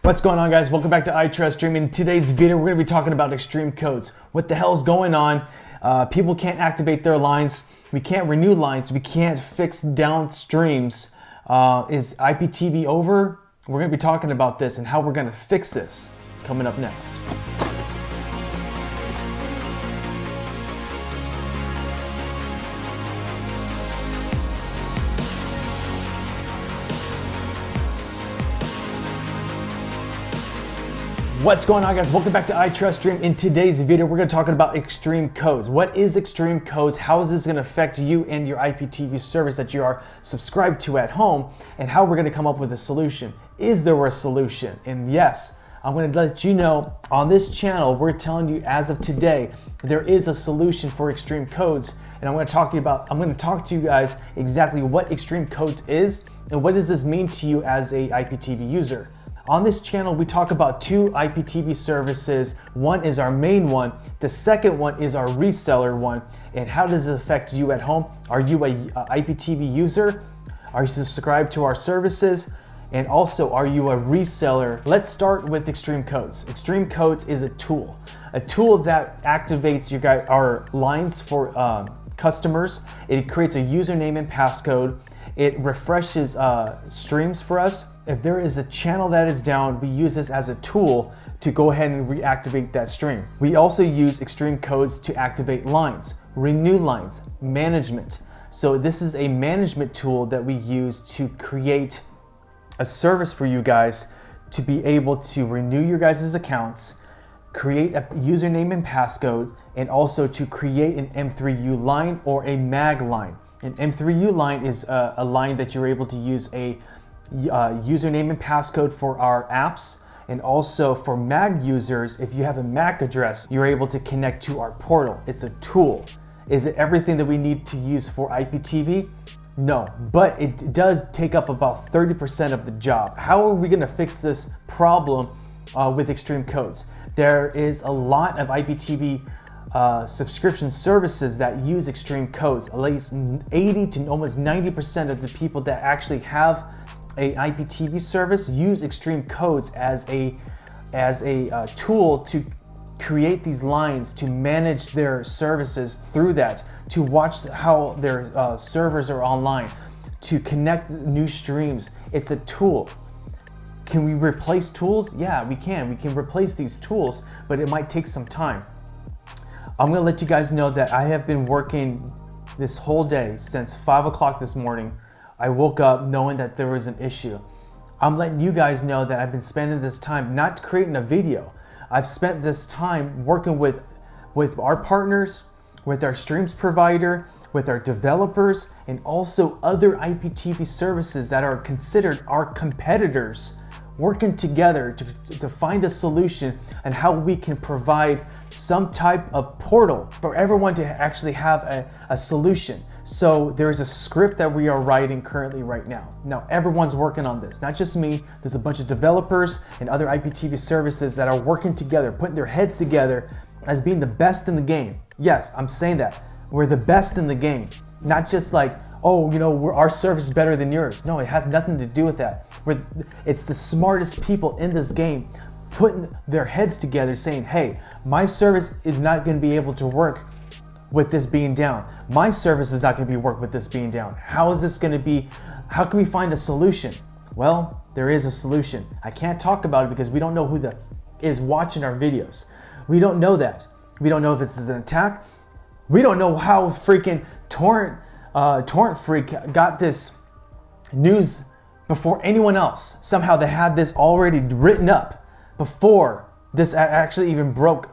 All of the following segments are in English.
What's going on, guys? Welcome back to iTrustStream. In today's video, we're going to be talking about Xtream codes. What the hell's going on? People can't activate their lines. We can't renew lines. We can't fix down streams. Is IPTV over? We're going to be talking about this and how we're going to fix this coming up next. What's going on, guys? Welcome back to iTrustStream. In today's video, we're going to talk about Xtream codes. What is Xtream codes? How is this going to affect you and your IPTV service that you are subscribed to at home, and how we're going to come up with a solution? Is there a solution? And yes, I'm going to let you know on this channel, we're telling you as of today, there is a solution for Xtream codes, and I'm going to talk to you guys exactly what Xtream codes is and what does this mean to you as a IPTV user. On this channel, we talk about two IPTV services. One is our main one. The second one is our reseller one. And how does it affect you at home? Are you a IPTV user? Are you subscribed to our services? And also, are you a reseller? Let's start with Xtream codes. Xtream codes is a tool that activates our lines for customers. It creates a username and passcode. It refreshes streams for us. If there is a channel that is down, we use this as a tool to go ahead and reactivate that stream. We also use Xtream codes to activate lines, renew lines, management. So this is a management tool that we use to create a service for you guys to be able to renew your guys' accounts, create a username and passcode, and also to create an M3U line or a MAG line. An M3U line is a line that you're able to use a username and passcode for our apps, and also for MAG users, if you have a MAC address, you're able to connect to our portal. It's a tool. Is it everything that we need to use for IPTV? No, but it does take up about 30% of the job. How are we going to fix this problem with Xtream codes? There is a lot of IPTV subscription services that use Xtream codes. At least 80 to almost 90% of the people that actually have a IPTV service use Xtream codes as a tool to create these lines, to manage their services through that, to watch how their servers are online, to connect new streams. It's a tool. Can we replace tools? Yeah, we can. We can replace these tools, but it might take some time. I'm gonna let you guys know that I have been working this whole day since 5 o'clock this morning. I woke up knowing that there was an issue. I'm letting you guys know that I've been spending this time not creating a video. I've spent this time working with our partners, with our streams provider, with our developers, and also other IPTV services that are considered our competitors, working together to find a solution and how we can provide some type of portal for everyone to actually have a solution. So there's a script that we are writing currently right now. Now everyone's working on this, not just me. There's a bunch of developers and other IPTV services that are working together, putting their heads together as being the best in the game. Yes, I'm saying that. We're the best in the game. Not just like, oh, you know, our service is better than yours. No, it has nothing to do with that. It's the smartest people in this game putting their heads together saying, hey, my service is not going to be able to work with this being down. My service is not going to be work with this being down. How is this going to be? How can we find a solution? Well, there is a solution. I can't talk about it because we don't know who is watching our videos. We don't know that. We don't know if it's an attack. We don't know how freaking Torrent Freak got this news before anyone else. Somehow they had this already written up before this actually even broke,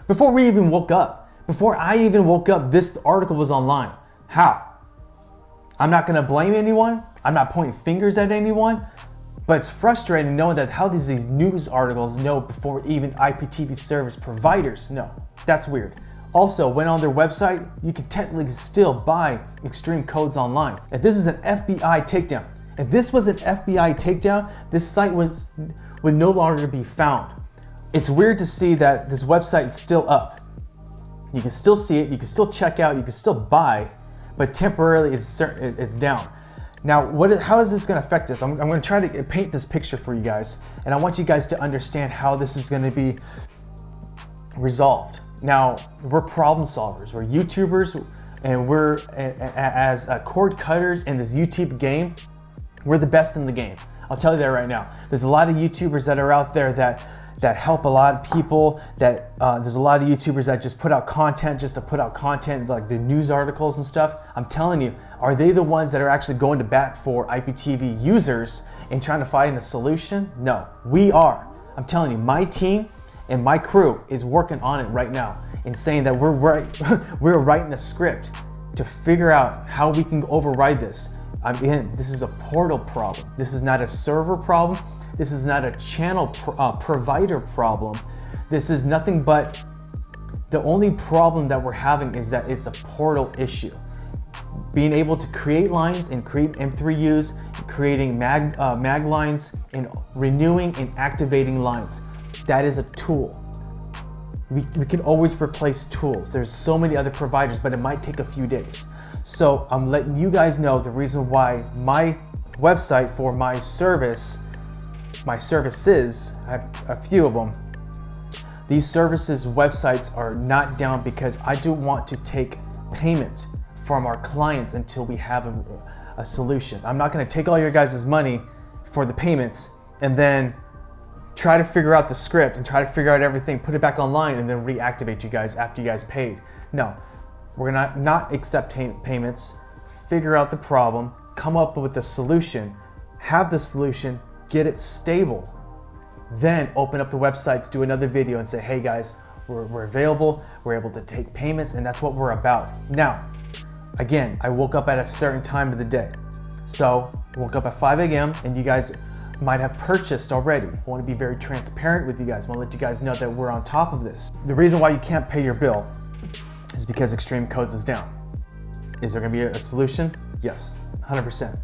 before we even woke up, before I even woke up, this article was online. How? I'm not gonna blame anyone. I'm not pointing fingers at anyone, but it's frustrating knowing that how these news articles know before even IPTV service providers know. That's weird. Also, when on their website, you can technically still buy Xtream codes online. If this is an FBI takedown, if this was an FBI takedown, this site would no longer be found. It's weird to see that this website is still up. You can still see it, you can still check out, you can still buy, but temporarily it's down. Now, how is this going to affect us? I'm going to try to paint this picture for you guys, and I want you guys to understand how this is going to be resolved. Now, we're problem solvers. We're YouTubers, and we're as cord cutters in this YouTube game. We're the best in the game. I'll tell you that right now. There's a lot of YouTubers that are out there that help a lot of people. There's a lot of YouTubers that just put out content just to put out content, like the news articles and stuff. I'm telling you, are they the ones that are actually going to bat for IPTV users and trying to find a solution? No, we are. I'm telling you, my team and my crew is working on it right now and saying that we're writing a script to figure out how we can override this. This is a portal problem. This is not a server problem. This is not a channel provider problem. This is nothing but the only problem that we're having is that it's a portal issue. Being able to create lines and create M3Us, creating mag lines, and renewing and activating lines. That is a tool. We can always replace tools. There's so many other providers, but it might take a few days. So I'm letting you guys know the reason why my website for my services, I have a few of them. These services websites are not down because I do want to take payment from our clients until we have a solution. I'm not going to take all your guys' money for the payments and then try to figure out the script and try to figure out everything, put it back online, and then reactivate you guys after you guys paid. No, we're gonna not accept payments, figure out the problem, come up with a solution, have the solution, get it stable, then open up the websites, do another video and say, hey guys, we're available, we're able to take payments, and that's what we're about. Now, again, I woke up at a certain time of the day. So I woke up at 5 a.m. and you guys might have purchased already. I want to be very transparent with you guys. I want to let you guys know that we're on top of this. The reason why you can't pay your bill is because Xtream Codes is down. Is there going to be a solution? Yes, 100%.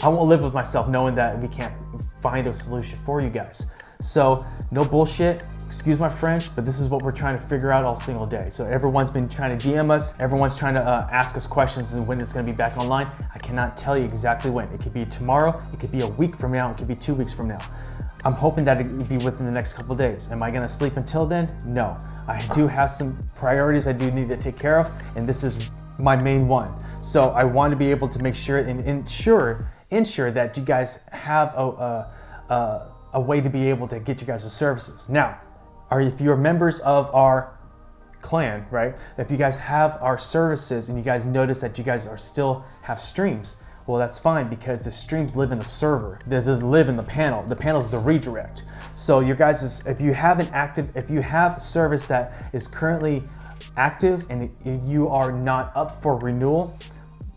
I won't live with myself knowing that we can't find a solution for you guys. So no bullshit, excuse my French, but this is what we're trying to figure out all single day. So everyone's been trying to DM us, everyone's trying to ask us questions and when it's gonna be back online. I cannot tell you exactly when. It could be tomorrow, it could be a week from now, it could be 2 weeks from now. I'm hoping that it will be within the next couple of days. Am I gonna sleep until then? No. I do have some priorities I do need to take care of, and this is my main one. So I want to be able to make sure and ensure that you guys have a way to be able to get you guys' services. Now, if you're members of our clan, right? If you guys have our services and you guys notice that you guys still have streams, well, that's fine because the streams live in the server. This doesn't live in the panel. The panel is the redirect. So your guys, if you have service that is currently active and you are not up for renewal,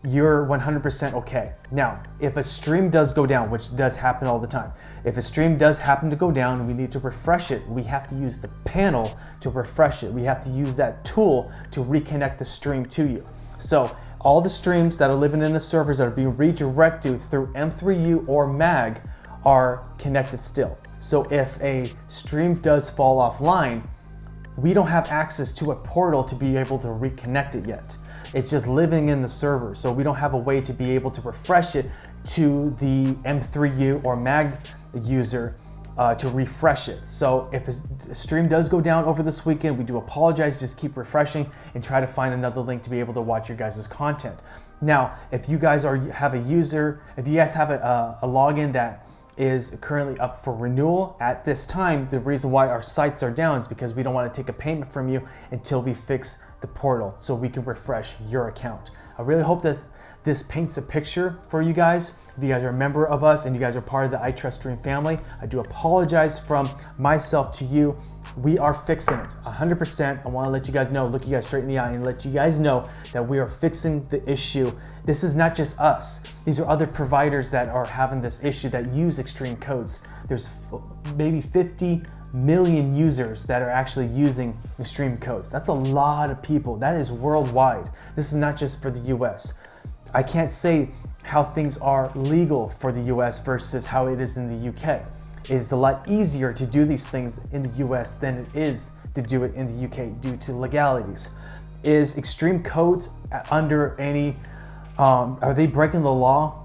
you're 100% okay. Now, if a stream does go down, which does happen all the time, if a stream does happen to go down and we need to refresh it, we have to use the panel to refresh it. We have to use that tool to reconnect the stream to you. So all the streams that are living in the servers that are being redirected through M3U or MAG are connected still. So if a stream does fall offline, we don't have access to a portal to be able to reconnect it yet. It's just living in the server, so we don't have a way to be able to refresh it to the M3U or MAG user to refresh it. So if a stream does go down over this weekend, we do apologize, just keep refreshing and try to find another link to be able to watch your guys' content. Now, if you guys have a user, if you guys have a login that is currently up for renewal at this time, the reason why our sites are down is because we don't want to take a payment from you until we fix the portal so we can refresh your account. I really hope that this paints a picture for you guys. If you guys are a member of us and you guys are part of the iTrustStream family, I do apologize from myself to you. We are fixing it 100%. I want to let you guys know, look you guys straight in the eye and let you guys know that we are fixing the issue. This is not just us. These are other providers that are having this issue that use Xtream Codes. There's maybe 50 million users that are actually using Xtream Codes. That's a lot of people. That is worldwide. This is not just for the US. I can't say how things are legal for the US versus how it is in the UK. It is a lot easier to do these things in the US than it is to do it in the UK due to legalities. Is Xtream Codes under any Are they breaking the law?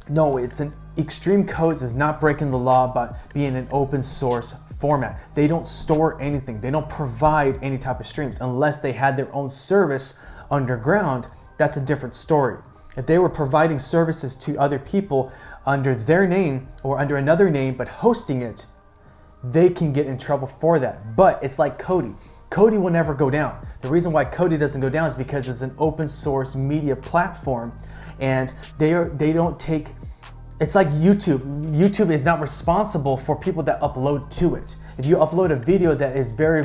No, Xtream Codes is not breaking the law by being an open source format. They don't store anything. They don't provide any type of streams unless they had their own service underground. That's a different story. If they were providing services to other people under their name or under another name but hosting it, they can get in trouble for that. But it's like Kodi. Kodi will never go down. The reason why Kodi doesn't go down is because it's an open source media platform, and they don't take. It's like YouTube. YouTube is not responsible for people that upload to it. If you upload a video that is very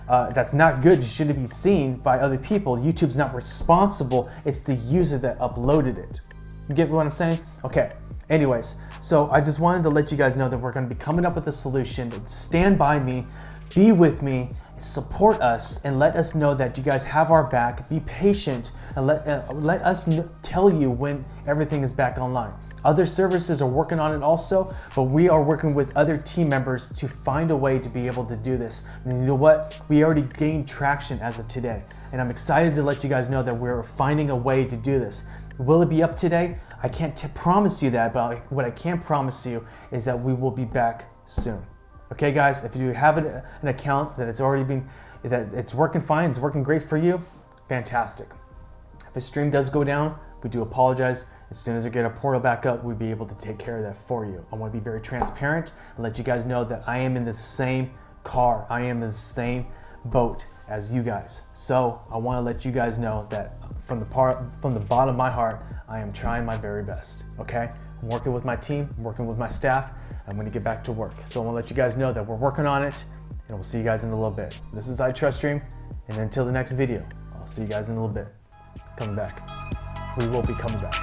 that's not good, shouldn't be seen by other people, YouTube's not responsible. It's the user that uploaded it. You get what I'm saying? Okay. Anyways, so I just wanted to let you guys know that we're going to be coming up with a solution. Stand by me, be with me, support us, and let us know that you guys have our back. Be patient and let us tell you when everything is back online. Other services are working on it also, but we are working with other team members to find a way to be able to do this. And you know what? We already gained traction as of today, and I'm excited to let you guys know that we're finding a way to do this. Will it be up today? I can't promise you that, but what I can promise you is that we will be back soon. Okay, guys, if you have an account that it's working fine, it's working great for you, fantastic. If a stream does go down, we do apologize. As soon as I get a portal back up, we'll be able to take care of that for you. I want to be very transparent and let you guys know that I am in the same car. I am in the same boat as you guys. So I want to let you guys know that from the bottom of my heart, I am trying my very best, okay? I'm working with my team, I'm working with my staff. I'm going to get back to work. So I want to let you guys know that we're working on it, and we'll see you guys in a little bit. This is iTrustStream, and until the next video, I'll see you guys in a little bit. Coming back. We will be coming back.